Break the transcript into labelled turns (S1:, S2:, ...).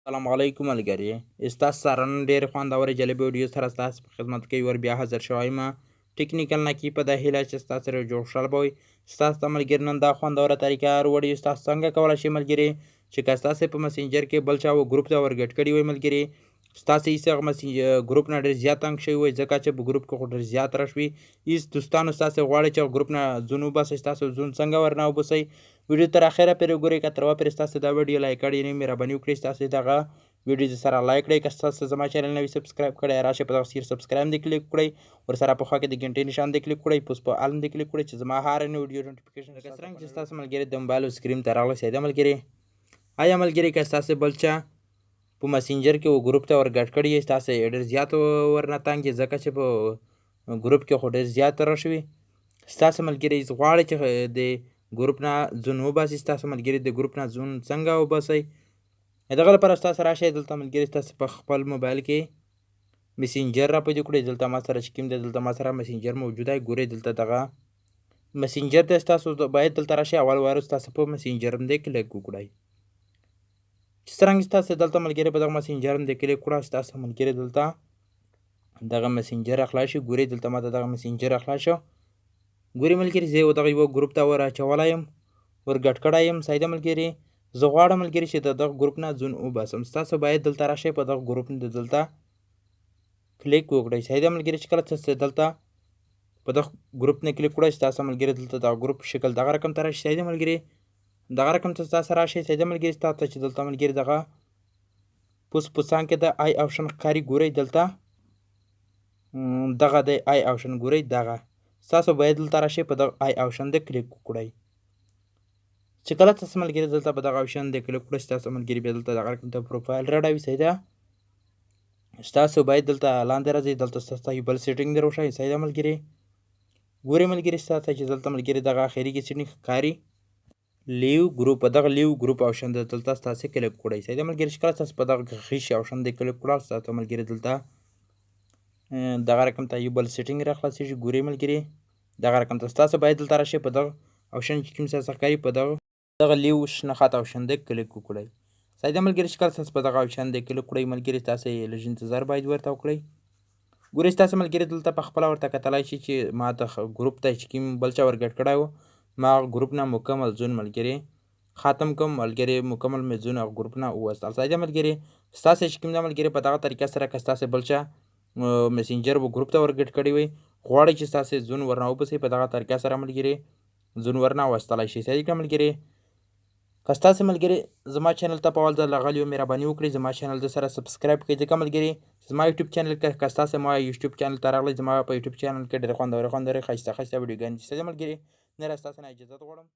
S1: السلام علیکم ملګري، ستاسو سره نن ډېرې خوندورې جالبې ویډیو سره ستاسو په خدمت کې ور بیا حاضر شوی یم. ټکنیکل نقیب په دا هیله چې ستاسو سره جوړ خوشحاله به وي. ستاسو ته ملګري نن دا خوندوره طریقه ویډیو ستاسو څنګه کولی شئ ملګري چې که ستاسو په مسینجر کې بل چا ګروپ ته ورګډ کړي وي ملګري، ستاسو هېڅ هغه ګروپ نه ډېر زیات تنګ شوي وي ځکه چې په ګروپ کې خو ډېر زیات رش وي. هېڅ دوستانو ستاسو غواړي چې ګروپ نه ځون وباسئ، ستاسو ځون څنګه ورنه وباسئ. ویډیو تر اخره پورې وګورئ. که تر اوسه پورې ستاسو دا ویډیو لایک کړی نه وي مهرباني وکړئ ستاسو دغه ویډیو سره لایک کړئ. که ستاسو زما چینل نوي سبسکرایب کړی راشئ په دغه سیر سبسکرایب دې کلیک کړئ، ورسره په خوا کې د غنټې نشان دې کلیک کړئ، پوس په آل دې کلیک کړئ چې زما هر نوې ویډیو نوټیفیکیشن لکه څرنګه چې ستاسو ملګري د موبایل سکرین ته راغلی سیده ملګري. آیا ملګري که ستاسو بل چا په مسینجر کې و ګروپ ته ورګډ کړي یې ستاسو ډېر زیات ورنه تنګ یې ځکه چې په ګروپ کې خو ډېر زیات رش وي. ستاسو ملګري غواړي چې د ګروپ نه ځون وباسي، ستاسو ملګري د ګروپ نه ځون څنګه وباسئ. دغه لپاره ستاسو راشئ دلته ملګري ستاسو په خپل موبایل کې مسینجر را پیدا کړئ. دلته ما سره چې کوم دی دلته ما سره مسینجر موجود دی. ګورئ دلته دغه مسینجر دی، ستاسو باید دلته راشئ اول وار ستاسو په مسینجر باندې کلیک وکړئ. چې څرنګه ستاسو دلته ملګري په دغه مسینجر باندې کلیک وکړه ستاسو ملګري دلته دغه مسینجر اخلا شي. ګورئ دلته ما ته دغه مسینجر اخلا شو. ګورئ ملګري زه یو دغه یو ګروپ ته ور اچولی یم، ورګډ کړی یم. سایده ملګري زه غواړم ملګري چې د دغه ګروپ نه ځون وباسم. ستاسو باید دلته راشئ په دغه ګروپ نه دلته کلیک وکړئ. سایده ملګري چې کله تاسو دلته په دغه ګروپ نه کلیک کړئ ستاسو ملګري دلته دغه ګروپ شکل دغه رقم ته راشي. سایده ملګري دغه رقم ته ستاسو راشئ. سایده ملګري ستاسو چې دلته ملګري دغه پوس پوسان کې د آی آپشن ښکاري. ګورئ دلته دغه د آی آپشن ګورئ دغه ستاسو باید دلته راشئ په دغه آی آپشن د کلیک وکړئ. چې کله تاسو ملګري دلته په دغه آپشن د کلیک کړئ ستاسو ملګري بیا دلته دغه رقم ته پروفایل راډوي. سایده ستاسو باید دلته لاندې راځئ، دلته ستاسو یو بل سیټینګ در وښایي. سایده ملګري ګورئ ملګري ستاسو چې دلته ملګري دغه اخري کې سیټینګ ښکاري لیو ګروپ، په دغه لیو ګروپ آپشن د دلته ستاسو کلیک کړئ. سایده ملګري چې کله تاسو په دغه غیشي آپشن د کلیک کړل ستاسو ملګري دلته دغه رقم ته یو بل سیټینګ را خلاصېږي. ګورئ ملګري دغه رقم ته ستاسو باید دلته راشئ په دغه آپشن چې کوم ستاسو ښکاري په دغه لیو شنه خط آپشن د کلیک وکړئ. سایده ملګري چې کله تاسو په دغه آپشن د کلیک کړئ ملګري تاسو لږ انتظار باید ورته وکړئ. ګورئ ستاسو ملګري دلته په خپله ورته کتلی شي چې ما د ګروپ ته چې کوم بل چا ورګډ کړی و ما هغه ګروپ نه مکمل ځون ملګري ختم کوم ملګري مکمل مې ځون هغه ګروپ نه ووستل. سایده ملګري ستاسو چې کوم دی ملګري په دغه طریقه سره که ستاسو بل چا مسینجر و ګروپ ته ورګډ کړی وي غواړئ چې ستاسو ځون ورنه وباسئ په دغه طریقه سره ملګري ځون ورنه وستلی شي. صحیح ملګري که ستاسو ملګري زما چینل ته په اول ځل راغلي وو مهرباني وکړئ زما چینل د سره سبسکرایب کړئ. ځکه ملګري زما یوټیوب چینل که ستاسو ما یوټیوب چینل ته راغلی زما په یوټیوب چینل کې ډېرې خوندورې ښایسته ویډیوګانې دي. صحیح ملګري نن ستاسو نه اجازت غواړم.